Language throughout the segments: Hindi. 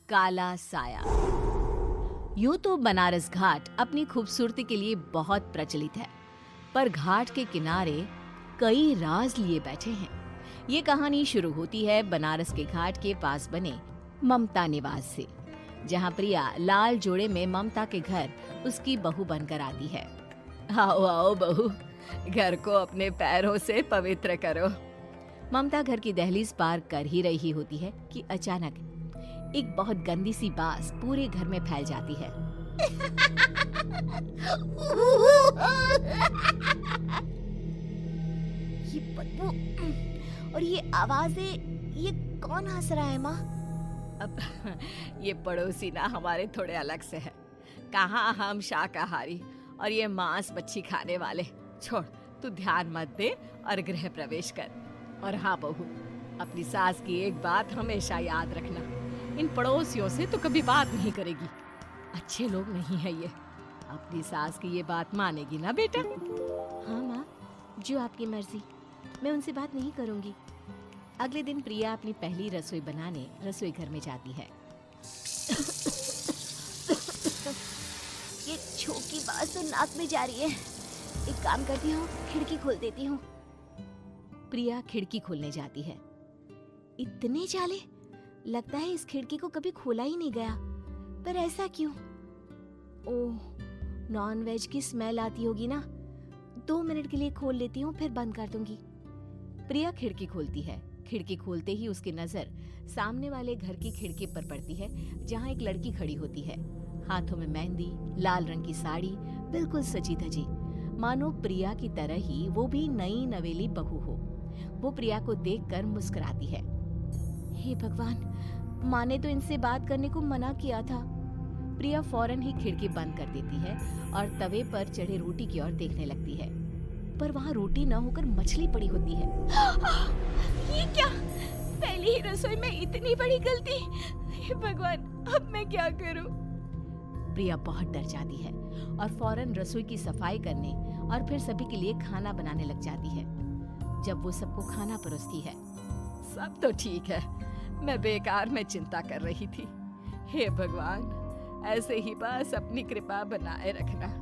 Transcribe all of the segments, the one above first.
काला साया। यूं तो बनारस घाट अपनी खूबसूरती के लिए बहुत प्रचलित है, पर घाट के किनारे कई राज लिए बैठे हैं। ये कहानी शुरू होती है बनारस के घाट के पास बने ममता निवास से, जहां प्रिया लाल जोड़े में ममता के घर उसकी बहू बनकर आती है। आओ आओ बहू, घर को अपने पैरों से पवित्र करो। ममता घर की दहलीज पार कर ही रही होती है कि अचानक एक बहुत गंदी सी बास पूरे घर में फैल जाती है। ये बदबू और ये आवाजें, ये कौन हंस रहा है माँ? अब ये पड़ोसी ना हमारे थोड़े अलग से है। कहाँ हम शाकाहारी और ये मांस मच्छी खाने वाले। छोड़, तू ध्यान मत दे और गृह प्रवेश कर। और हाँ बहू, अपनी सास की एक बात हमेशा याद रखना, इन पड़ोसियों से तो कभी बात नहीं करेगी। अच्छे लोग नहीं है ये। अपनी सास की ये बात मानेगी ना बेटा? हाँ माँ, जो आपकी मर्जी, मैं उनसे बात नहीं करूंगी। अगले दिन प्रिया अपनी पहली रसोई बनाने रसोई घर में जाती है। ये छोकी बात तो नाक में जा रही है। एक काम करती हूँ, खिड़की खोल देती हूँ। प्रिया खिड़की खोलने जाती है। इतने जाले, लगता है इस खिड़की को कभी खोला ही नहीं गया। पर ऐसा क्यों? ओह, नॉन वेज की स्मेल आती होगी ना। 2 मिनट के लिए खोल लेती हूँ, फिर बंद कर दूंगी। प्रिया खिड़की खोलती है। खिड़की खोलते ही उसकी नजर सामने वाले घर की खिड़की पर पड़ती है, जहाँ एक लड़की खड़ी होती है, हाथों में मेहंदी, लाल रंग की साड़ी, बिल्कुल सजी धजी, मानो प्रिया की तरह ही वो भी नई नवेली बहू हो। वो प्रिया को देखकर मुस्कुराती है। हे भगवान, माँ ने तो इनसे बात करने को मना किया था। प्रिया फौरन ही खिड़की बंद कर देती है और तवे पर चढ़े रोटी की ओर देखने लगती है, पर वहाँ रोटी न होकर मछली पड़ी होती है। ये क्या? पहली ही रसोई में इतनी बड़ी गलती। हे भगवान, अब मैं क्या करूं? प्रिया बहुत डर जाती है और फौरन रसोई की सफाई करने और फिर सभी के लिए खाना बनाने लग जाती है। जब वो सबको खाना परोसती है, सब तो ठीक है, मैं बेकार में चिंता कर रही थी। हे भगवान, ऐसे ही बस अपनी कृपा बनाए रखना।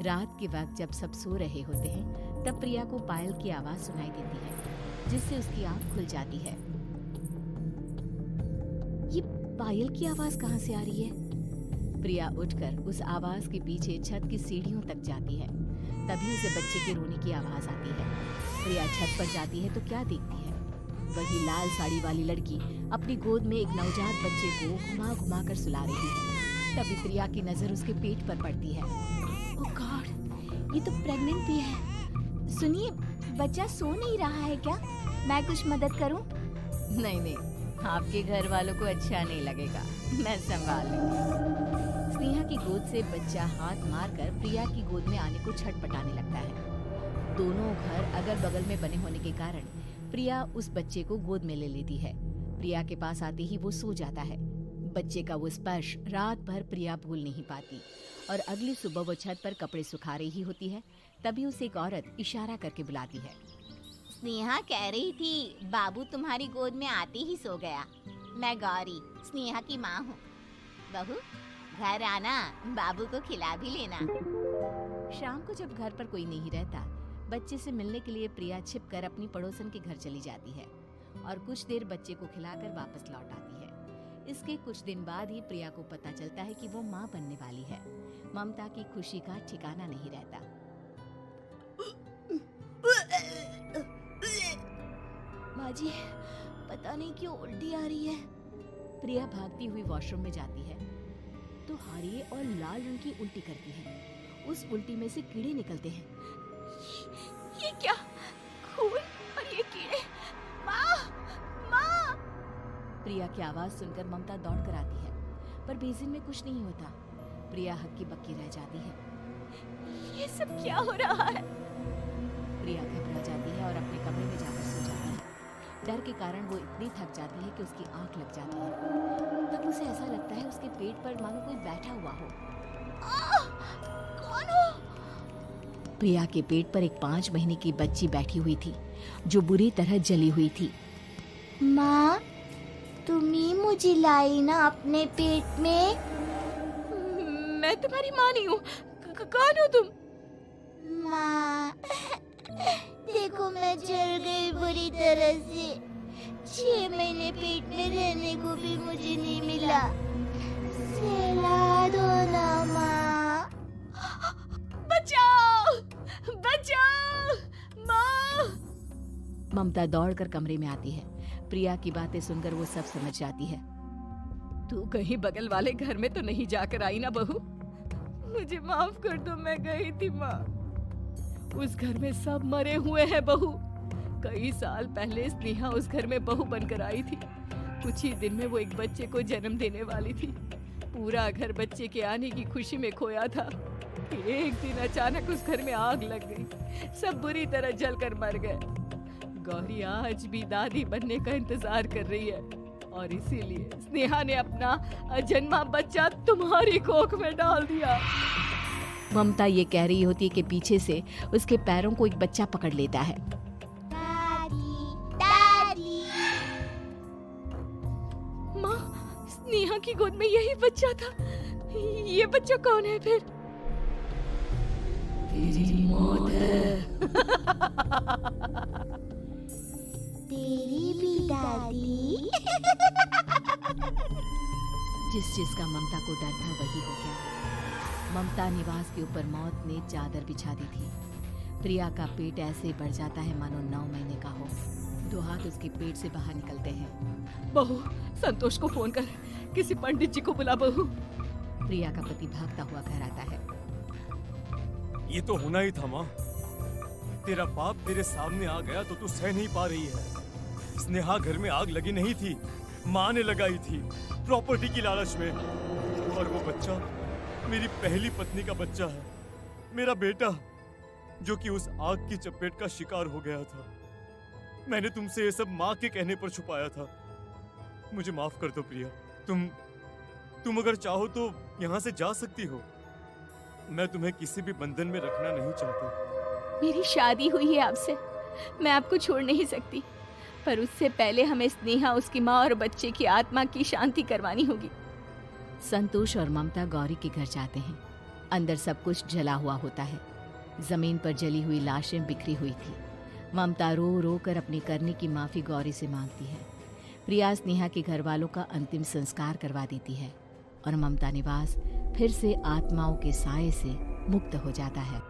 रात के वक्त जब सब सो रहे होते हैं, तब प्रिया को पायल की आवाज सुनाई देती है, जिससे उसकी आंख खुल जाती है। ये पायल की आवाज कहाँ से आ रही है? प्रिया उठकर उस आवाज के पीछे छत की सीढ़ियों तक जाती है। तभी उसे बच्चे के रोने की आवाज आती है। प्रिया छत पर जाती है तो क्या देखती है? वही लाल साड़ी वाली लड़की अपनी गोद में एक नवजात बच्चे को घुमा घुमा कर सुला रही है। तभी प्रिया की नजर उसके पेट पर पड़ती है। ओह गॉड, ये तो प्रेग्नेंट भी है। सुनिए, बच्चा सो नहीं रहा है क्या? मैं कुछ मदद करूं? नहीं नहीं, आपके घर वालों को अच्छा नहीं लगेगा, मैं संभाल लूंगी। स्नेहा की गोद से बच्चा हाथ मारकर प्रिया की गोद में आने को छटपटाने लगता है। दोनों घर अगल बगल में बने होने के कारण प्रिया उस बच्चे को गोद में ले लेती है। प्रिया के पास आते ही वो सो जाता है। बच्चे का वो स्पर्श रात भर प्रिया भूल नहीं पाती और अगली सुबह वो छत पर कपड़े सुखा रही होती है। तभी उसे एक औरत इशारा करके बुलाती है। स्नेहा कह रही थी बाबू तुम्हारी गोद में आते ही सो गया। मैं गौरी, स्नेहा की माँ हूँ। बहू, घर आना, बाबू को खिला भी लेना। शाम को जब घर पर कोई नहीं रहता, बच्चे से मिलने के लिए प्रिया छिपकर अपनी पड़ोसन के घर चली जाती है और कुछ देर बच्चे को खिलाकर वापस लौट आती है। इसके कुछ दिन बाद ही प्रिया को पता चलता है कि वो माँ बनने वाली है। ममता की खुशी का ठिकाना नहीं रहता। माँ जी, पता नहीं क्यों उल्टी आ रही है। प्रिया भागती हुई वॉशरूम में जाती है तो हरे और लाल रंग की उल्टी करती है। उस उल्टी में से कीड़े निकलते हैं। ये क्या? खून और ये कीड़े! माँ! माँ! प्रिया की आवाज सुनकर ममता दौड़ कर आती है, पर बेसिन में कुछ नहीं होता। प्रिया हक्की बक्की रह जाती है। ये सब क्या हो रहा है? प्रिया घबरा जाती है और अपने कमरे में जाकर सो जाती है। डर के कारण वो इतनी थक जाती है कि उसकी आंख लग जाती है। तब उसे ऐसा लगता है उसके पेट पर मानो कोई बैठा हुआ हो। कौन हो? प्रिया के पेट पर एक 5 महीने की बच्ची बैठी हुई थी, जो बुरी तरह जली हुई थी। माँ, तुम ही मुझे लाई ना अपने पेट में। मैं तुम्हारी माँ नहीं हूँ। कौन हो तुम? माँ, देखो मैं जल गई बुरी तरह से। 6 महीने पेट में रहने को भी मुझे नहीं मिला। सहला दो ना माँ। बचाओ, बचाओ, माँ! ममता दौड़कर कमरे में आती है। प्रिया की बातें सुनकर वो सब समझ जाती है। तू कहीं बगल वाले घर में तो नहीं जाकर आई ना बहू? मुझे माफ कर दो, मैं गई थी माँ। उस घर में सब मरे हुए हैं बहू। कई साल पहले स्नेहा उस घर में बहू बनकर आई थी। कुछ ही दिन में वो एक बच्चे को जन्म देने वाली थी। पूरा घर बच्चे के आने की खुशी में खोया था। एक दिन अचानक उस घर में आग लग गई। सब बुरी तरह जलकर मर गए। गौरी आज भी दादी बनने का इंतजार कर रही है और इसीलिए स्नेहा ने अपना अजन्मा बच्चा तुम्हारी कोख में डाल दिया। ममता ये कह रही होती है कि पीछे से उसके पैरों को एक बच्चा पकड़ लेता है। दादी, दादी। माँ, स्नेहा की गोद में यही बच्चा था। ये बच्चा कौन है फिर? तेरी मौत है। तेरी भी दादी। जिस जिसका ममता को डर था वही हो गया। ममता निवास के ऊपर मौत ने चादर बिछा दी थी। प्रिया का पेट ऐसे बढ़ जाता है मानो 9 महीने का हो। 2 हाथ उसके पेट से बाहर निकलते हैं। बहू, संतोष को फोन कर, किसी पंडित जी को बुला बहू। प्रिया का पति भागता हुआ घर आता है। ये तो होना ही था माँ। तेरा बाप तेरे सामने आ गया तो तू सह नहीं पा रही है। स्नेहा घर में आग लगी नहीं थी, माँ ने लगाई थी प्रॉपर्टी की लालच में। और वो बच्चा मेरी पहली पत्नी का बच्चा है, मेरा बेटा, जो कि उस आग की चपेट का शिकार हो गया था। मैंने तुमसे ये सब माँ के कहने पर छुपाया था। मुझे माफ कर दो प्रिया। तुम अगर चाहो तो यहाँ से जा सकती हो। मैं तुम्हें किसी भी बंधन में रखना नहीं चाहता। मेरी शादी हुई है आपसे, मैं आपको छोड़ नहीं सकती, पर उससे पहले हमें स्नेहा, उसकी माँ और बच्चे की आत्मा की शांति करवानी होगी। संतोष और ममता गौरी के घर जाते हैं। अंदर सब कुछ जला हुआ होता है। जमीन पर जली हुई लाशें बिखरी हुई थी। ममता रो रो कर अपने करने की माफी गौरी से मांगती है। प्रिया स्नेहा के घर वालों का अंतिम संस्कार करवा देती है और ममता निवास फिर से आत्माओं के साए से मुक्त हो जाता है।